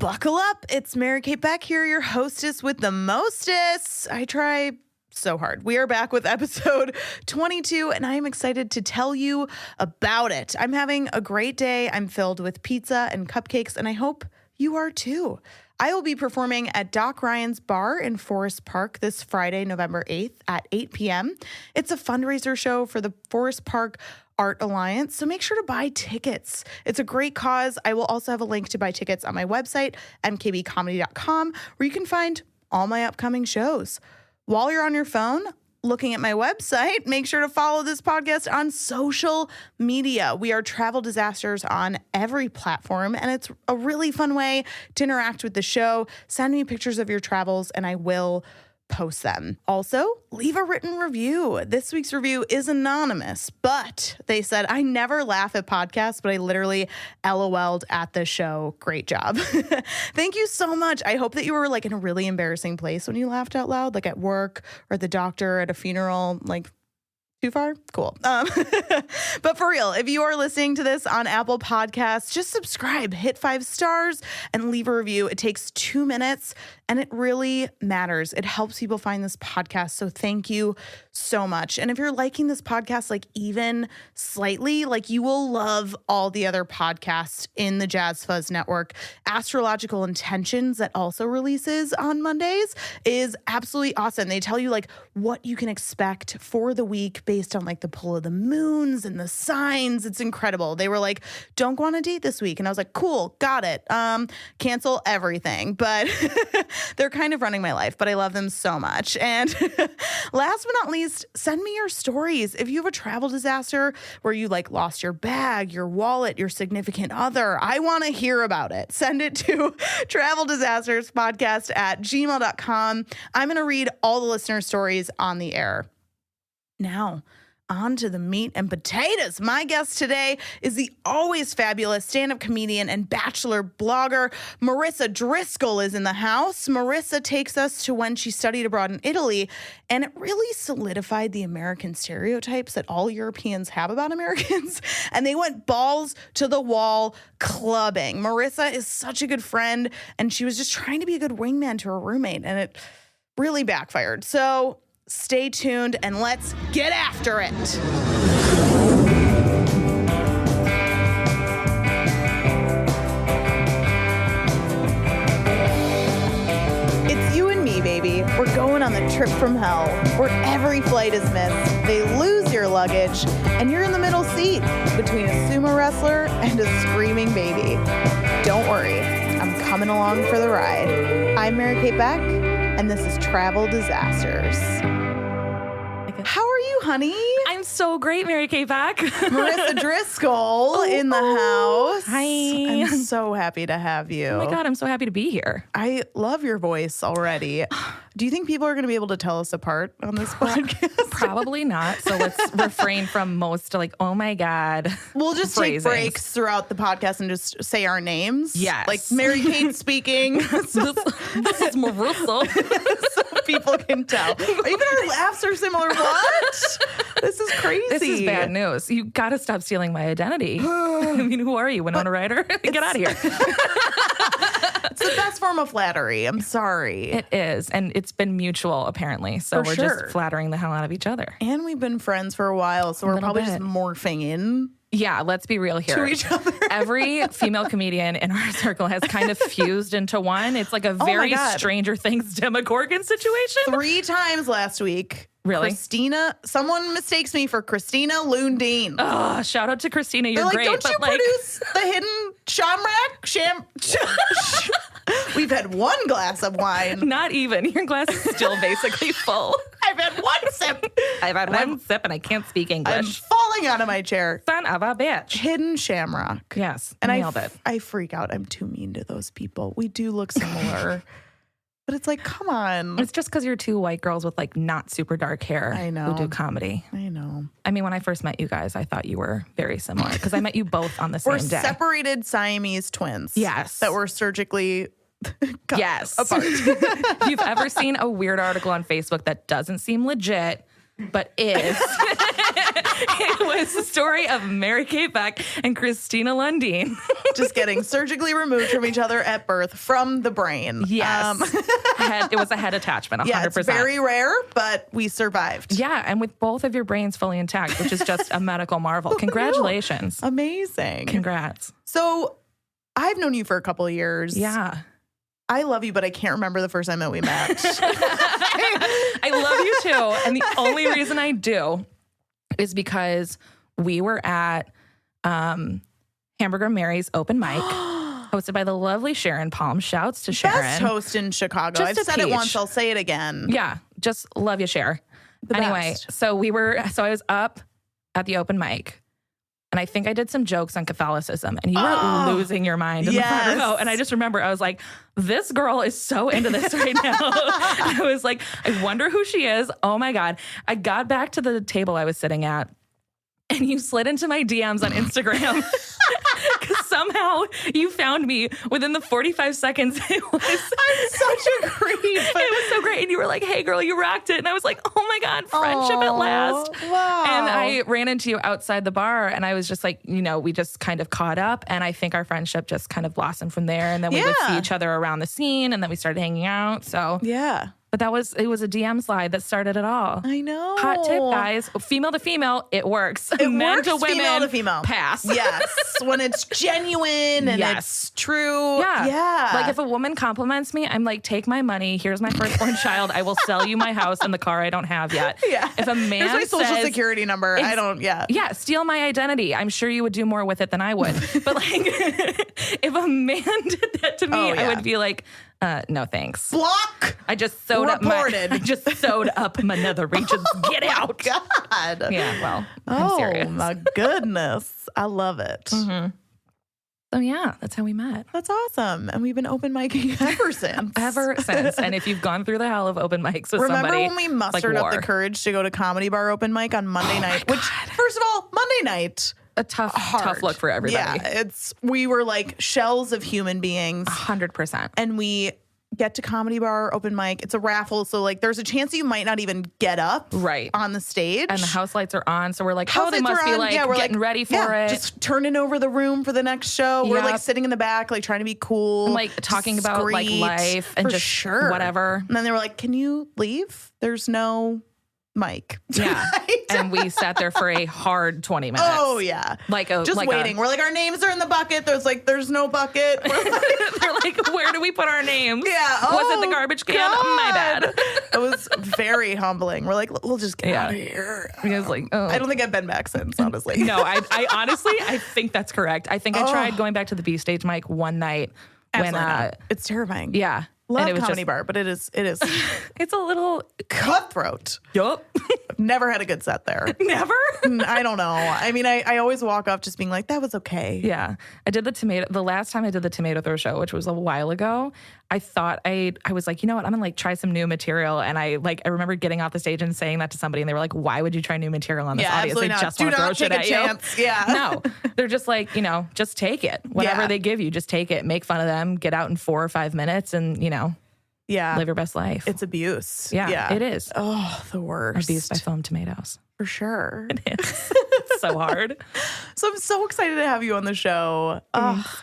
Buckle up. It's Mary Kate Beck here, your hostess with the mostest. I try so hard. We are back with episode 22, and I am excited to tell you about it. I'm having a great day. I'm filled with pizza and cupcakes, and I hope you are too. I will be performing at Doc Ryan's Bar in Forest Park this Friday, November 8th at 8 p.m. It's a fundraiser show for the Forest Park Art Alliance, so make sure to buy tickets. It's a great cause. I will also have a link to buy tickets on my website, mkbcomedy.com, where you can find all my upcoming shows. While you're on your phone looking at my website, make sure to follow this podcast on social media. We are Travel Disasters on every platform, and it's a really fun way to interact with the show. Send me pictures of your travels, and I will post them. Also, leave a written review. This week's review is anonymous, but they said, I never laugh at podcasts, but I literally LOL'd at the show. Great job. Thank you so much. I hope that you were like in a really embarrassing place when you laughed out loud, like at work or at the doctor, at a funeral, like too far? Cool. But for real, if you are listening to this on Apple Podcasts, just subscribe, hit 5 stars, and leave a review. It takes 2 minutes, and it really matters. It helps people find this podcast, so thank you so much. And if you're liking this podcast, like even slightly, like you will love all the other podcasts in the Jazz Fuzz Network. Astrological Intentions, that also releases on Mondays, is absolutely awesome. They tell you like what you can expect for the week based on like the pull of the moons and the signs. It's incredible. They were like, don't go on a date this week. And I was like, cool, got it. Cancel everything. But they're kind of running my life, but I love them so much. And last but not least, send me your stories. If you have a travel disaster where you like lost your bag, your wallet, your significant other, I want to hear about it. Send it to traveldisasterspodcast@gmail.com. I'm going to read all the listener stories on the air. Now, on to the meat and potatoes. My guest today is the always fabulous stand-up comedian and Bachelor blogger. Marissa Driscoll is in the house. Marissa takes us to when she studied abroad in Italy, and it really solidified the American stereotypes that all Europeans have about Americans, and they went balls to the wall clubbing. Marissa is such a good friend, and she was just trying to be a good wingman to her roommate, and it really backfired. So stay tuned and let's get after it. It's you and me, baby. We're going on the trip from hell, where every flight is missed. They lose your luggage, and you're in the middle seat between a sumo wrestler and a screaming baby. Don't worry, I'm coming along for the ride. I'm Mary Kate Beck, and this is Travel Disasters. How are you, honey? I'm so great, Mary Kate Beck. Marissa Driscoll in the house. Hi. I'm so happy to have you. Oh my God, I'm so happy to be here. I love your voice already. Do you think people are going to be able to tell us apart on this podcast? Probably not. So let's refrain from most like, oh my God. We'll just take breaks throughout the podcast and just say our names. Yes. Like Mary Kate speaking. This is Marissa. So people can tell. Even our laughs are similar. What? This is crazy. This is bad news. You got to stop stealing my identity. I mean, who are you, Winona Ryder? Get out of here. It's the best form of flattery. I'm sorry. It is. And it's been mutual, apparently. So we're just flattering the hell out of each other. And we've been friends for a while, so we're probably just morphing in. Yeah, let's be real here. To each other. Every female comedian in our circle has kind of fused into one. It's like a very Stranger Things Demogorgon situation. 3 times last week. Really? Christina, someone mistakes me for Christina Lundeen. Oh, shout out to Christina. You're like, great. Don't you produce the hidden shamrock? We've had 1 glass of wine. Not even. Your glass is still basically full. I've had 1 sip. I've had one sip and I can't speak English. I'm falling out of my chair. Son of a bitch. Hidden shamrock. Yes. And nailed it. I freak out. I'm too mean to those people. We do look similar. But it's like, come on. It's just because you're 2 white girls with like not super dark hair. I know. Who do comedy. I know. I mean, when I first met you guys, I thought you were very similar because I met you both on the same day. We're separated Siamese twins. Yes. That were surgically yes. apart. If you've ever seen a weird article on Facebook that doesn't seem legit, but is, It was the story of Mary-Kate Beck and Christina Lundin. Just getting surgically removed from each other at birth from the brain. Yes. It was a head attachment, 100%. Yeah, it's very rare, but we survived. Yeah, and with both of your brains fully intact, which is just a medical marvel. Congratulations. Amazing. Congrats. So I've known you for a couple of years. Yeah. I love you, but I can't remember the first time that we met. I love you too. And the only reason I do is because we were at Hamburger Mary's open mic, hosted by the lovely Sharon Palm. Shouts to Sharon. Best host in Chicago. Just I've said it once. I'll say it again. Yeah. Just love you, Cher. Anyway, best. so I was up at the open mic. And I think I did some jokes on Catholicism, and you were losing your mind in the front row. And I just remember I was like, this girl is so into this right now. I was like, I wonder who she is. Oh my God. I got back to the table I was sitting at, and you slid into my DMs on Instagram. Because somehow you found me within the 45 seconds. I'm such a creep. It was so great. And you were like, hey, girl, you rocked it. And I was like, oh my God, friendship at last. Wow. And I ran into you outside the bar, and I was just like, we just kind of caught up. And I think our friendship just kind of blossomed from there. And then we would see each other around the scene, and then we started hanging out. So yeah. But it was a DM slide that started it all. I know. Hot tip, guys. Female to female, it works. It Men works, to women, female to female. pass. Yes. When it's genuine and it's true. Yeah. Yeah. Like if a woman compliments me, I'm like, take my money. Here's my firstborn child. I will sell you my house and the car I don't have yet. Yeah. If a man Here's my social says, security number. I don't, Yeah, steal my identity. I'm sure you would do more with it than I would. But like, if a man did that to me, I would be like, no thanks. Block. I just sewed up my nether regions. Get out. God. Yeah, well, I'm serious. Oh my goodness. I love it. Mm-hmm. So yeah, that's how we met. That's awesome. And we've been open micing ever since. And if you've gone through the hell of open mics with Remember somebody, when we mustered up the courage to go to Comedy Bar open mic on Monday night? Which, first of all, Monday night, a tough look for everybody. Yeah, we were like shells of human beings. 100%. And we get to Comedy Bar open mic. It's a raffle, so like there's a chance you might not even get up on the stage. And the house lights are on, so we're like, they must be like getting ready for it. Just turning over the room for the next show. We're like sitting in the back, like trying to be cool. And like talking about like life and just whatever. And then they were like, can you leave? There's no mic. Yeah. And we sat there for a hard 20 minutes. Oh yeah. Just waiting. We're like, our names are in the bucket. There's no bucket. They're like, where do we put our names? Yeah. Was it the garbage can? God. My bad. It was very humbling. We're like, we'll just get out of here. I was like, oh. I don't think I've been back since, honestly. No, I honestly, I think that's correct. I think I tried going back to the B stage mic one night. When it's terrifying. Yeah. Love Comedy Bar, but it is it's a little cutthroat. Yup. Never had a good set there. Never? I don't know. I mean, I always walk off just being like, that was okay. Yeah. I did the last time I did the Tomato Throw show, which was a while ago, I thought I was like, you know what, I'm gonna like try some new material. And I remember getting off the stage and saying that to somebody, and they were like, why would you try new material on this audience? They just want to throw shit at you. Yeah. No. They're just like, just take it. Whatever they give you, just take it. Make fun of them, get out in 4 or 5 minutes and, live your best life. It's abuse. Yeah. It is. Oh, the worst. Abuse by foam tomatoes. For sure. It is. It's so hard. So I'm so excited to have you on the show.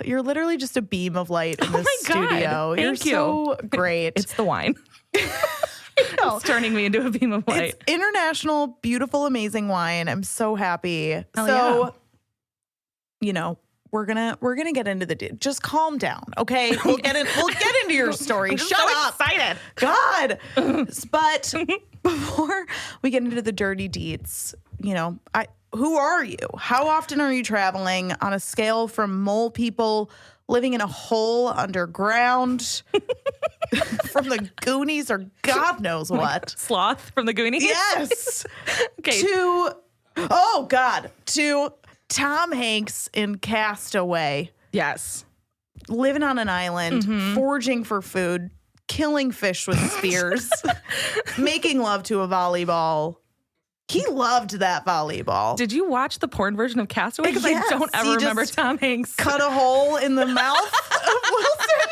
You're literally just a beam of light in this studio. Thank you. So great. It's the wine. It's turning me into a beam of light. It's international, beautiful, amazing wine. I'm so happy. Hell yeah. We're gonna get into just calm down, okay? We'll get into your story. Shut up. Excited. God. But before we get into the dirty deeds, who are you? How often are you traveling on a scale from mole people living in a hole underground from the Goonies or God knows what? Sloth from the Goonies? Yes. Okay. To Tom Hanks in Castaway. Yes. Living on an island, foraging for food, killing fish with spears, making love to a volleyball. He loved that volleyball. Did you watch the porn version of Castaway? Because I don't ever remember Tom Hanks. Cut a hole in the mouth of Wilson,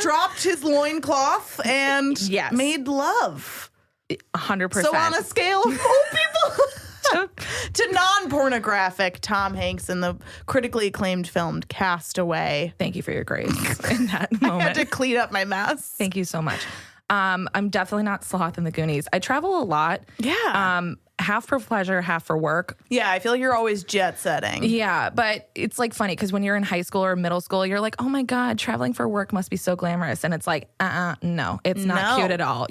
dropped his loincloth, and made love. 100%. So on a scale of mole people... to non-pornographic Tom Hanks in the critically acclaimed film Castaway. Thank you for your grace in that moment. I had to clean up my mess. Thank you so much. I'm definitely not sloth in the Goonies. I travel a lot. Yeah. Half for pleasure, half for work. Yeah, I feel like you're always jet setting. Yeah, but it's like funny because when you're in high school or middle school, you're like, oh my God, traveling for work must be so glamorous. And it's like, no, it's not cute at all.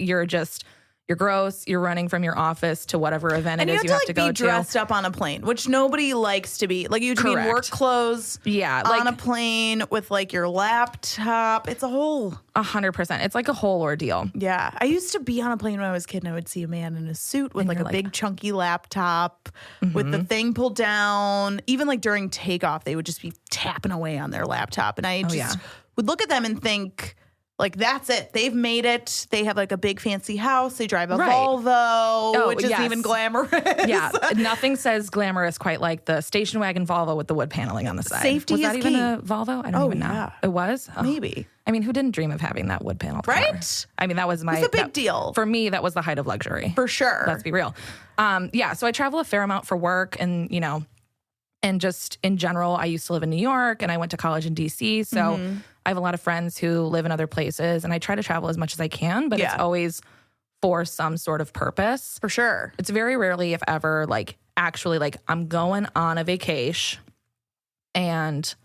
You're gross. You're running from your office to whatever event it is you have to go to. And you have to be dressed up on a plane, which nobody likes to be. Like you have to be in work clothes on a plane with like your laptop. It's a whole... 100%. It's like a whole ordeal. Yeah. I used to be on a plane when I was a kid and I would see a man in a suit with like a big chunky laptop with the thing pulled down. Even like during takeoff, they would just be tapping away on their laptop. And I just would look at them and think... Like, that's it. They've made it. They have, like, a big fancy house. They drive a Volvo, which isn't even glamorous. Yeah. Nothing says glamorous quite like the station wagon Volvo with the wood paneling on the side. Safety was is that key. even a Volvo? I don't even know. Yeah. It was? Oh. Maybe. I mean, who didn't dream of having that wood panel car? Right? I mean, that was It's a big deal. For me, that was the height of luxury. For sure. Let's be real. So I travel a fair amount for work and, and just in general, I used to live in New York and I went to college in DC. So I have a lot of friends who live in other places and I try to travel as much as I can, but it's always for some sort of purpose. For sure. It's very rarely, if ever, like actually like I'm going on a vacation and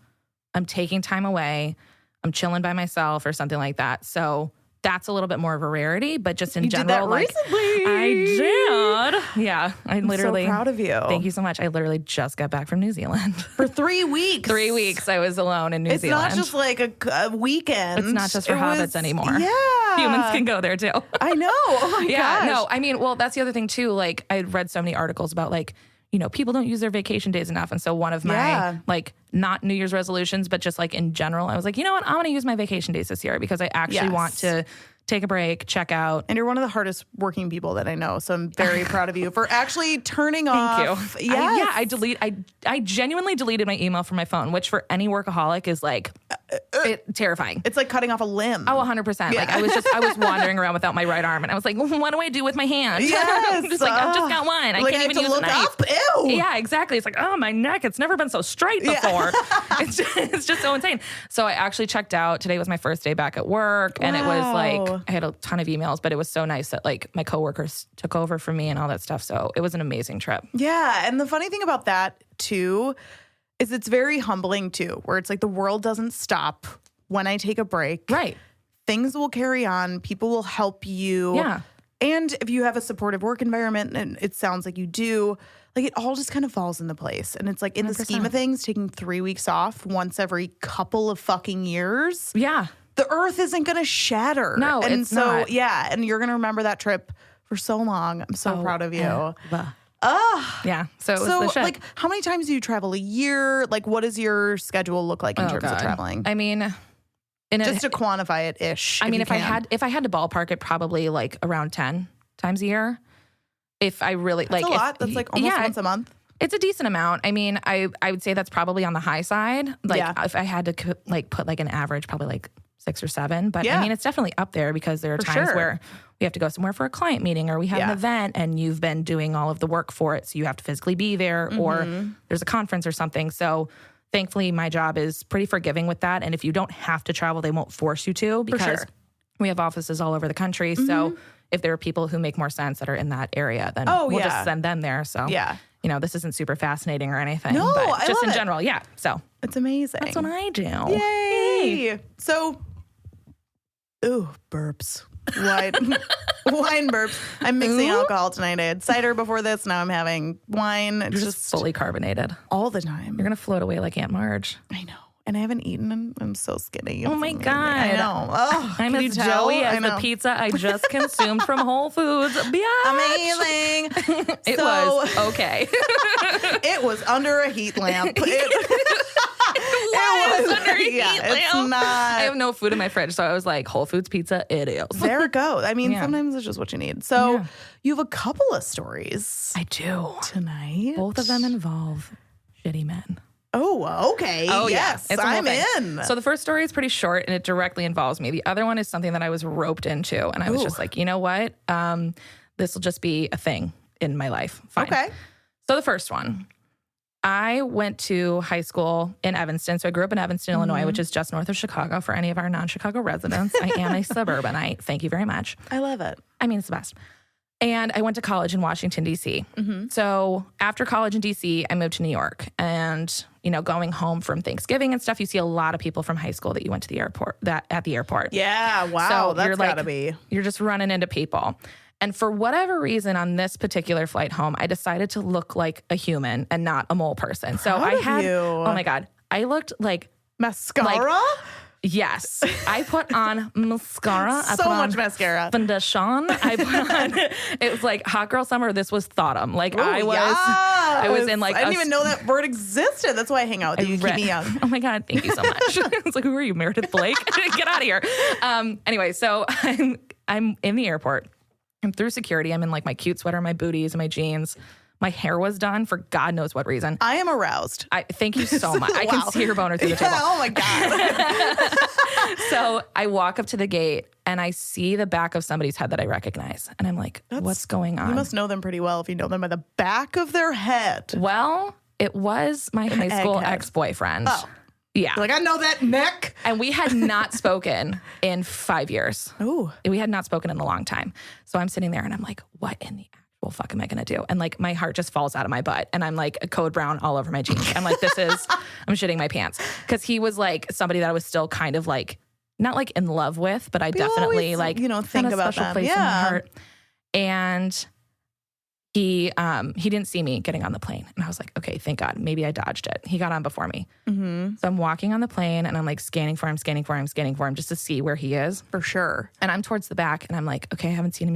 I'm taking time away. I'm chilling by myself or something like that. So that's a little bit more of a rarity, but just in general, did that recently. I did. Yeah. I'm literally so proud of you. Thank you so much. I literally just got back from New Zealand. For 3 weeks. 3 weeks I was alone in New Zealand. It's not just like a weekend. It's not just for hobbits anymore. Yeah. Humans can go there too. I know. Oh my gosh. No, I mean, well, that's the other thing too. Like I read so many articles about like, people don't use their vacation days enough. And so one of my like not New Year's resolutions, but just like in general, I was like, you know what? I'm going to use my vacation days this year because I actually want to take a break, check out. And you're one of the hardest working people that I know. So I'm very proud of you for actually turning off. Thank you. Yes. I genuinely deleted my email from my phone, which for any workaholic is like terrifying. It's like cutting off a limb. Oh, 100%. Like I was wandering around without my right arm and I was like, what do I do with my hand? Yes. I'm just like, I've just got one. I can't even use a knife. Up? Ew. Yeah, exactly. It's like, oh, my neck. It's never been so straight before. It's just so insane. So I actually checked out. Today was my first day back at work and it was like, I had a ton of emails, but it was so nice that like my coworkers took over for me and all that stuff. So it was an amazing trip. Yeah. And the funny thing about that too is it's very humbling too, where it's like the world doesn't stop when I take a break. Right. Things will carry on. People will help you. Yeah. And if you have a supportive work environment, and it sounds like you do, like it all just kind of falls into place. And it's like in 100%. The scheme of things, taking 3 weeks off once every couple of fucking years. Yeah. The earth isn't going to shatter. No, and it's not. Yeah, and you're going to remember that trip for so long. I'm so proud of you. Yeah. So it was the shit. Like, how many times do you travel a year? Like, what does your schedule look like in terms of traveling? I mean, just to quantify it ish. I mean, if I had to ballpark it, probably like around 10 times a year. If I really that's a lot. That's like almost once a month. It's a decent amount. I mean, I would say that's probably on the high side. Like if I had to like put like an average, probably like 6 or 7. But I mean, it's definitely up there because there are times where we have to go somewhere for a client meeting or we have an event and you've been doing all of the work for it. So you have to physically be there or there's a conference or something. So thankfully my job is pretty forgiving with that. And if you don't have to travel, they won't force you to because we have offices all over the country. So if there are people who make more sense that are in that area, then we'll just send them there. So this isn't super fascinating or anything. No, but just in it. general. Yeah. So it's amazing. That's what I do. Yay. So, burps. Wine burps. I'm mixing alcohol tonight. I had cider before this. Now I'm having wine. It's just fully carbonated. All the time. You're going to float away like Aunt Marge. I know. And I haven't eaten and I'm so skinny. Oh my God. I know. Oh, I'm as Joey as the pizza I just consumed from Whole Foods. Amazing. It was okay. It was under a heat lamp. It was under a heat lamp. It's not. I have no food in my fridge, so I was like, Whole Foods pizza, it is. There it goes. I mean, sometimes it's just what you need. So you have a couple of stories. I do. Tonight. Both of them involve shitty men. Oh, okay. Oh, yes. I'm in. So the first story is pretty short and it directly involves me. The other one is something that I was roped into. And I was just like, you know what? This will just be a thing in my life. Fine. Okay. So the first one, I went to high school in Evanston. So I grew up in Evanston, Illinois, which is just north of Chicago for any of our non-Chicago residents. I am a suburbanite. Thank you very much. I love it. I mean, it's the best. And I went to college in Washington, D.C. So after college in D.C., I moved to New York. And, going home from Thanksgiving and stuff, you see a lot of people from high school that you went to the airport, at the airport. Yeah, wow, so that's gotta be. You're just running into people. And for whatever reason on this particular flight home, I decided to look like a human and not a mole person. So I had, oh my God, I looked like mascara. Yes. I put on mascara. So much mascara. Foundation. I put on, it was like hot girl summer. This was Thottum. Like Ooh, I was in like, I didn't even know that word existed. That's why I hang out with you. You keep me young. Oh my God. Thank you so much. It's like, who are you, Meredith Blake? Get out of here. Anyway, so I'm in the airport. I'm through security. I'm in like my cute sweater, my booties, and my jeans. My hair was done for God knows what reason. I am aroused. Thank you so much. I can see your boner through the table. Oh my God. So I walk up to the gate and I see the back of somebody's head that I recognize. And I'm like, what's going on? You must know them pretty well if you know them by the back of their head. Well, it was my high school ex-boyfriend. Oh. Yeah. Like, I know that neck. And we had not spoken in 5 years. Ooh. We had not spoken in a long time. So I'm sitting there and I'm like, what in the actual fuck am I going to do? And like, my heart just falls out of my butt. And I'm like a code brown all over my jeans. I'm like, I'm shitting my pants. Because he was like somebody that I was still kind of like, not like in love with, but I definitely always, like, think about special them. place in my heart. And he didn't see me getting on the plane. And I was like, okay, thank God. Maybe I dodged it. He got on before me. Mm-hmm. So I'm walking on the plane and I'm like scanning for him just to see where he is. For sure. And I'm towards the back and I'm like, okay, I haven't seen him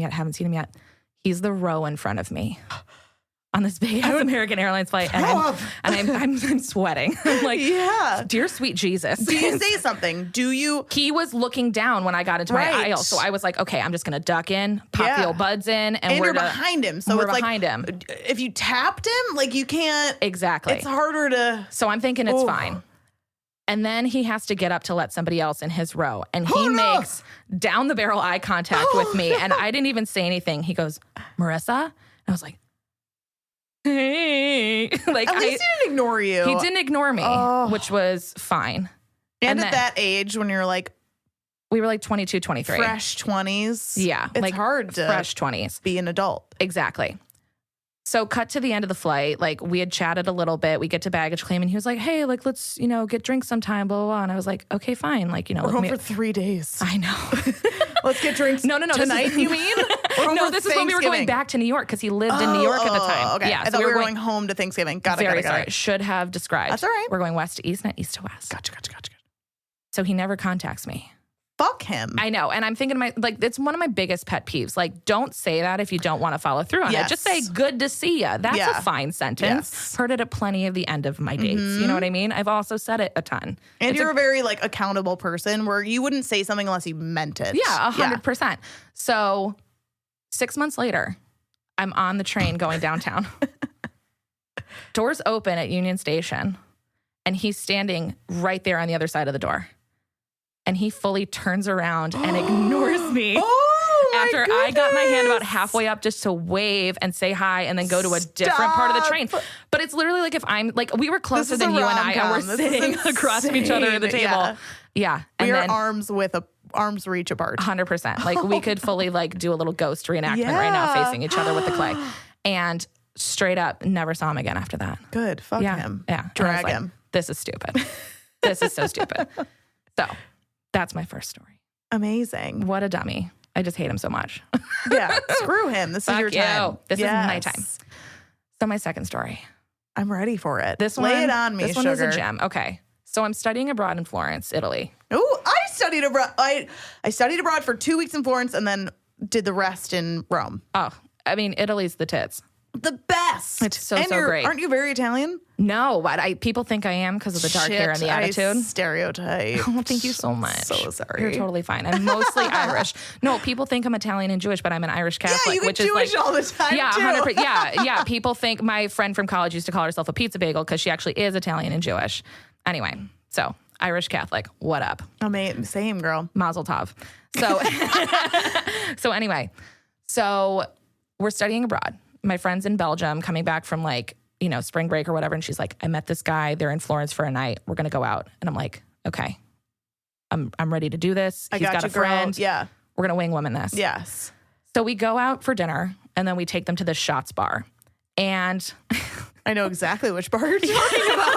yet. He's the row in front of me on this big ass American Airlines flight. And I'm sweating. I'm like, yeah, dear sweet Jesus. Do you say something? He was looking down when I got into my aisle. So I was like, okay, I'm just going to duck in, pop the old buds in. And you're behind him. So we're it's behind him. If you tapped him, like you can't. Exactly. It's harder to. So I'm thinking it's fine. And then he has to get up to let somebody else in his row. And he makes down the barrel eye contact with me. And I didn't even say anything. He goes, Marissa? And I was like, hey. Like, At least he didn't ignore you. He didn't ignore me, which was fine. And at that age when you're like. We were like 22, 23. Fresh 20s. Yeah. It's like hard to. Fresh 20s. Be an adult. Exactly. So cut to the end of the flight, like we had chatted a little bit. We get to baggage claim and he was like, hey, like, let's, get drinks sometime, blah, blah, blah. And I was like, okay, fine. Like, we're home for 3 days. I know. Let's get drinks tonight, you mean? No, this is when we were going back to New York because he lived in New York at the time. Okay. Yeah, I thought we were going home to Thanksgiving. Got it. Sorry. Should have described. That's all right. We're going west to east, not east to west. Gotcha. So he never contacts me. Fuck him. I know. And I'm thinking it's one of my biggest pet peeves. Like, don't say that if you don't want to follow through on it. Just say, good to see ya. That's a fine sentence. Yes. Heard it at plenty of the end of my dates. You know what I mean? I've also said it a ton. And you're a very accountable person where you wouldn't say something unless you meant it. Yeah, 100%. So 6 months later, I'm on the train going downtown. Doors open at Union Station. And he's standing right there on the other side of the door. And he fully turns around and ignores me after I got my hand about halfway up just to wave and say hi and then go to a different part of the train. But it's literally like if I'm like, we were closer than you and I, and we're sitting across from each other at the table. Yeah. And we are arms reach apart. 100%. Like we could fully do a little ghost reenactment right now facing each other with the clay. And straight up, never saw him again after that. Good. Fuck him. Yeah. Drag him. This is stupid. This is so stupid. So that's my first story. Amazing. What a dummy. I just hate him so much. Yeah. Screw him. This is your time. This is my time. So my second story. I'm ready for it. Lay it on me, This one is a gem. Okay. So I'm studying abroad in Florence, Italy. Oh, I studied abroad. I studied abroad for 2 weeks in Florence and then did the rest in Rome. Oh, I mean, Italy's the tits. The best. It's so great. Aren't you very Italian? No, but people think I am because of the dark hair and the attitude. Stereotype. Oh, thank you so much. So sorry. You're totally fine. I'm mostly Irish. No, people think I'm Italian and Jewish, but I'm an Irish Catholic. Yeah, you get Jewish all the time, yeah, too. 100%. Yeah. People think my friend from college used to call herself a pizza bagel because she actually is Italian and Jewish. Anyway, so Irish Catholic. What up? Same, girl. Mazel tov. So, so anyway, we're studying abroad. my friend's in Belgium coming back from like, you know, spring break or whatever. And she's like, I met this guy. They're in Florence for a night. We're going to go out. And I'm like, okay, I'm ready to do this. He's got a friend. Yeah. We're going to wing woman this. Yes. So we go out for dinner and then we take them to the Shots bar. And I know exactly which bar you're talking about.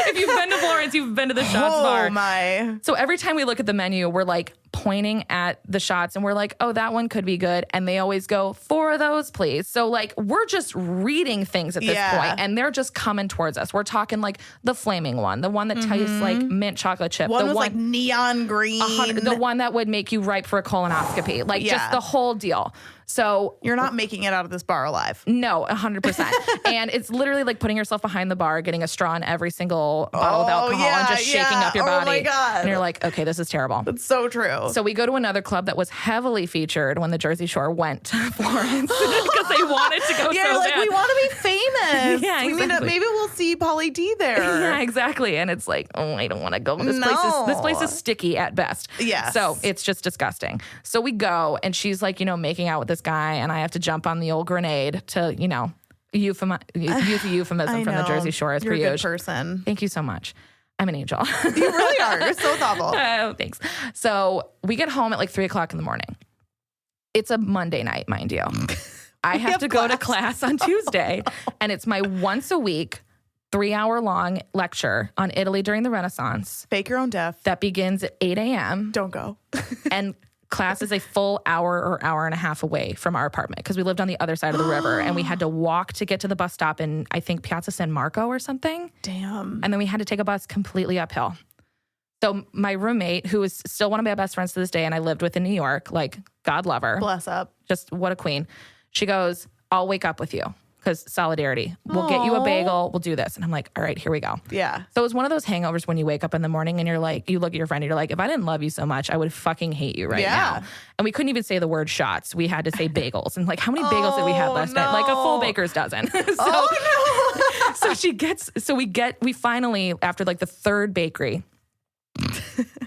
if you've been to Florence, you've been to the Shots bar. Oh my. So every time we look at the menu, we're like pointing at the shots and we're like, oh, that one could be good. And they always go, 4 of those, please. So like, we're just reading things at this point and they're just coming towards us. We're talking like the flaming one, the one that tastes like mint chocolate chip. One the was like neon green. The one that would make you ripe for a colonoscopy. Like just the whole deal. So you're not making it out of this bar alive. No, 100%. And it's literally like putting yourself behind the bar, getting a straw in every single bottle of alcohol and just shaking up your body. Oh my God. And you're like, okay, this is terrible. That's so true. So we go to another club that was heavily featured when the Jersey Shore went to Florence because they wanted to go so like, bad. we want to be famous. Yeah, exactly. Maybe we'll see Pauly D there. Yeah, exactly. And it's like, oh, I don't want to go. This place is sticky at best. Yes. So it's just disgusting. So we go and she's like, you know, making out with this guy and I have to jump on the old grenade to, you know, use a euphemism from the Jersey Shore as per usual. You're a good person. Thank you so much. I'm an angel. You really are. You're so thoughtful. Oh, thanks. So we get home at like 3:00 in the morning. It's a Monday night, mind you. I have to go to class on Tuesday, and it's my once a week, 3-hour-long lecture on Italy during the Renaissance. Fake your own death. That begins at 8 a.m. Don't go. And class is a full hour or hour and a half away from our apartment because we lived on the other side of the river and we had to walk to get to the bus stop in, I think, Piazza San Marco or something. Damn. And then we had to take a bus completely uphill. So my roommate, who is still one of my best friends to this day, and I lived with in New York, like, God love her. Bless up. Just what a queen. She goes, I'll wake up with you because solidarity. We'll get you a bagel. We'll do this. And I'm like, all right, here we go. Yeah. So it was one of those hangovers when you wake up in the morning and you're like, you look at your friend and you're like, if I didn't love you so much, I would fucking hate you right now. And we couldn't even say the word shots. We had to say bagels. And like, how many bagels did we have last night? Like a full baker's dozen. We finally, after like the third bakery,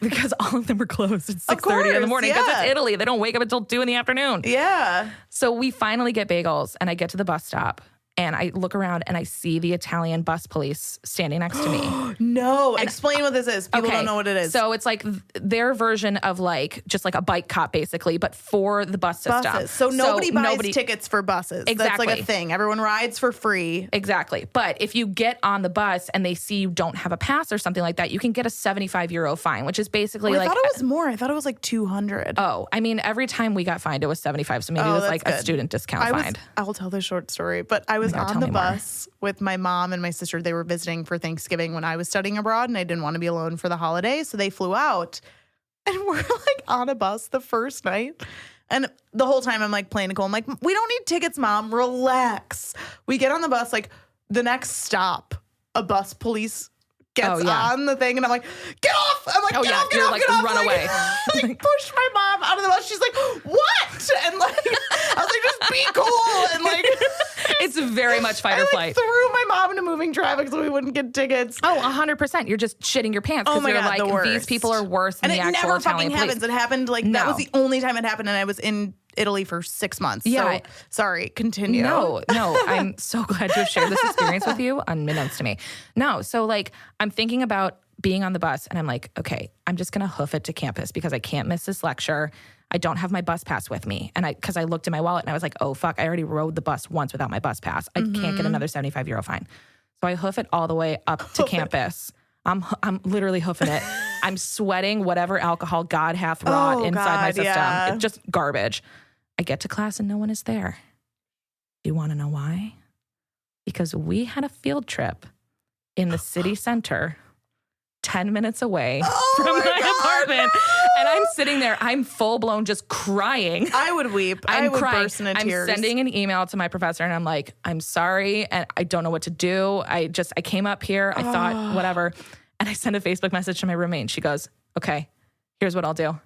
because all of them were closed at 6:30 in the morning because it's Italy. They don't wake up until 2 in the afternoon. Yeah. So we finally get bagels and I get to the bus stop and I look around and I see the Italian bus police standing next to me. No. Explain what this is. People don't know what it is. So it's like their version of like, just like a bike cop basically, but for the bus system. Buses. So nobody buys tickets for buses. Exactly. That's like a thing. Everyone rides for free. Exactly. But if you get on the bus and they see you don't have a pass or something like that, you can get a €75 fine, which is basically I thought it was more. I thought it was like 200. Oh, I mean, every time we got fined, it was 75. So maybe it was like a student discount fine. I'll tell the short story, but I was on the bus with my mom and my sister. They were visiting for Thanksgiving when I was studying abroad and I didn't want to be alone for the holiday. So they flew out and we're like on a bus the first night. And the whole time I'm like playing Nicole. I'm like, we don't need tickets, Mom. Relax. We get on the bus, like the next stop, a bus police gets on the thing and I'm like, get off. I'm like, get off, get off, get off. Run away. Like push my mom out of the bus. She's like, what? And like, I was like, just be cool. And like, it's very much fight or flight. Threw my mom into moving traffic so we wouldn't get tickets. Oh, 100%. You're just shitting your pants because you're like, these people are worse than the actual Italian police. Happens. It happened like that was the only time it happened, and I was in Italy for 6 months. Yeah. So sorry, continue. No, I'm so glad to have shared this experience with you, unbeknownst to me. No, so like I'm thinking about being on the bus and I'm like, okay, I'm just going to hoof it to campus because I can't miss this lecture. I don't have my bus pass with me. And because I looked in my wallet and I was like, oh, fuck, I already rode the bus once without my bus pass. I can't get another €75 fine. So I hoof it all the way up to campus. I'm literally hoofing it. I'm sweating whatever alcohol God hath wrought inside my system. Yeah. It's just garbage. I get to class and no one is there. Do you want to know why? Because we had a field trip in the city center 10 minutes away from my apartment. And I'm sitting there, I'm full blown just crying. I would weep. I would burst into tears. I'm sending an email to my professor and I'm like, I'm sorry. And I don't know what to do. I came up here. I thought whatever. And I sent a Facebook message to my roommate and she goes, okay, here's what I'll do.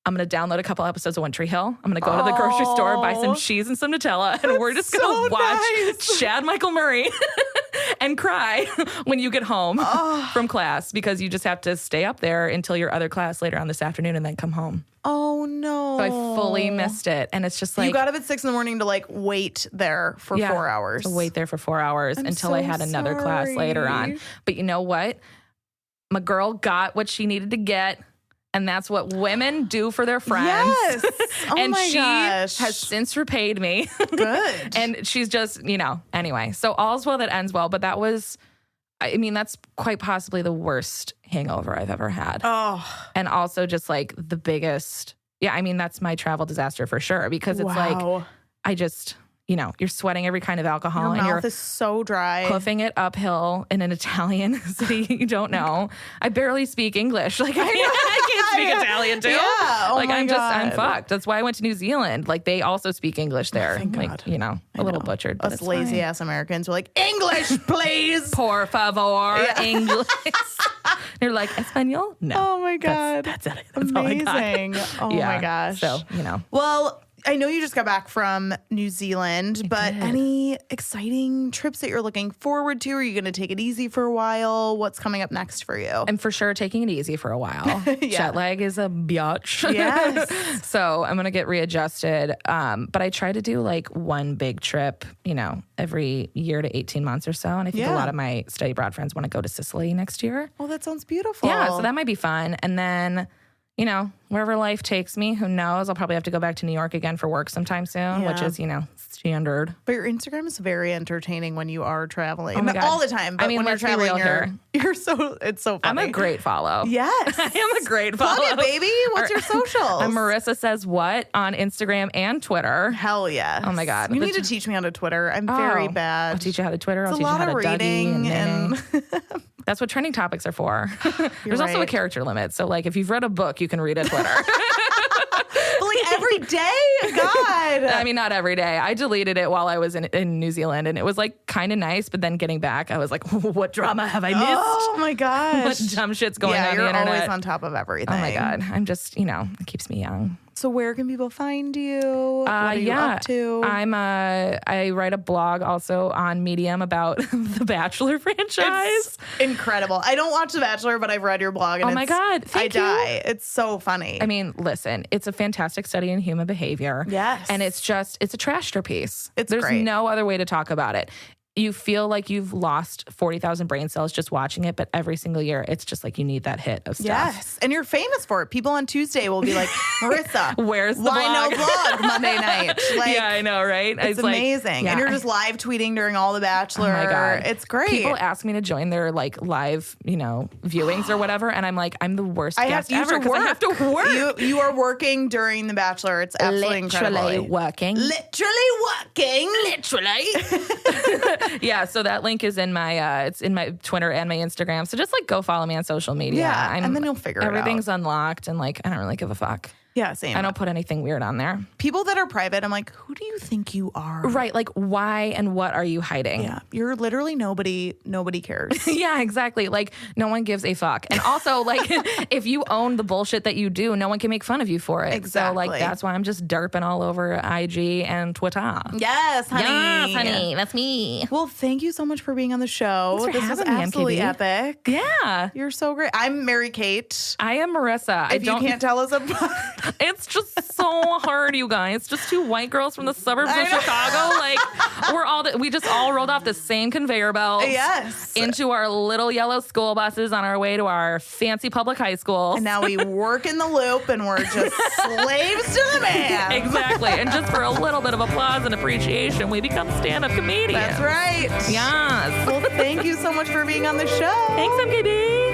I'm going to download a couple episodes of One Tree Hill. I'm going to go to the grocery store, buy some cheese and some Nutella, and we're just going to watch Chad Michael Murray and cry when you get home from class because you just have to stay up there until your other class later on this afternoon and then come home. Oh, no. So I fully missed it. And it's just like... You got up at 6 a.m. to like wait there for 4 hours. To wait there for 4 hours until I had another class later on. But you know what? My girl got what she needed to get. And that's what women do for their friends. Yes. Oh and my gosh. Has since repaid me. Good. And she's just, anyway. So all's well that ends well. But that was, that's quite possibly the worst hangover I've ever had. Oh. And also just like the biggest, that's my travel disaster for sure. Because it's like, I just... you're sweating every kind of alcohol. Your mouth is so dry. Hoofing it uphill in an Italian city you don't know. I barely speak English. Like, I can't speak Italian too. Yeah. Oh my God. I'm fucked. That's why I went to New Zealand. Like, they also speak English there. Thank God. A little butchered. But us lazy ass Americans are like, English, please. Por favor, English. You're like, Espanol? No. Oh my God. That's it. That's amazing. Oh my gosh. So, Well, I know you just got back from New Zealand, but any exciting trips that you're looking forward to? Are you going to take it easy for a while? What's coming up next for you? I'm for sure taking it easy for a while. Jet lag is a biatch. Yes. So I'm going to get readjusted. But I try to do like one big trip, every year to 18 months or so. And I think a lot of my study abroad friends want to go to Sicily next year. Oh, that sounds beautiful. Yeah, so that might be fun. And then... wherever life takes me, who knows? I'll probably have to go back to New York again for work sometime soon, which is, standard. But your Instagram is very entertaining when you are traveling. Oh my God. All the time. But when you're traveling, it's so funny. I'm a great follow. Yes. I am a great follow. Plug it, baby. What's your socials? I'm Marissa Says What on Instagram and Twitter. Hell yes. Oh my God. You need to teach me how to Twitter. I'm very bad. I'll teach you how to Twitter. I'll It's teach you how to reading and That's what trending topics are for. There's also a character limit. So like if you've read a book, you can read a Twitter. Like every day? God. I mean, not every day. I deleted it while I was in New Zealand and it was like kind of nice. But then getting back, I was like, what drama have I missed? Oh my gosh. What dumb shit's going on the internet. You're always on top of everything. Oh my God. I'm just, it keeps me young. So where can people find you? What are you up to? I write a blog also on Medium about the Bachelor franchise. It's incredible. I don't watch The Bachelor, but I've read your blog. And oh my God. I die. It's so funny. I mean, listen, it's a fantastic study in human behavior. Yes. And it's a trashter piece. There's great. no other way to talk about it. You feel like you've lost 40,000 brain cells just watching it, but every single year, it's just like you need that hit of stuff. Yes, and you're famous for it. People on Tuesday will be like, Marissa, where's the why blog? no blog Monday night? Like, yeah, I know, right? It's amazing. And you're just live tweeting during all The Bachelor. Oh my God. It's great. People ask me to join their like live, viewings or whatever, and I'm like, I'm the worst guest ever because I have to work. You are working during The Bachelor. It's absolutely incredible. Working. Literally working. Literally. Yeah, so that link is in my it's in my Twitter and my Instagram. So just like go follow me on social media. Yeah, and then you'll figure it out. Everything's unlocked and like I don't really give a fuck. Yeah, same. I don't put anything weird on there. People that are private, I'm like, who do you think you are? Right, like why and what are you hiding? Yeah, you're literally nobody. Nobody cares. Yeah, exactly. Like no one gives a fuck. And also like if you own the bullshit that you do, no one can make fun of you for it. Exactly. So like that's why I'm just derping all over IG and Twitter. Yes, honey. Yes, honey. That's me. Well, thank you so much for being on the show. Thanks for this was having me, absolutely MKB. epic. Yeah. You're so great. I'm Mary Kate. I am Marissa. If you can't tell us apart. It's just so hard, you guys. Just two white girls from the suburbs of Chicago. Like we just all rolled off the same conveyor belt. Yes. Into our little yellow school buses on our way to our fancy public high schools. And now we work in the loop and we're just slaves to the man. Exactly. And just for a little bit of applause and appreciation, we become stand-up comedians. That's right. Yes. Well, thank you so much for being on the show. Thanks, MKB.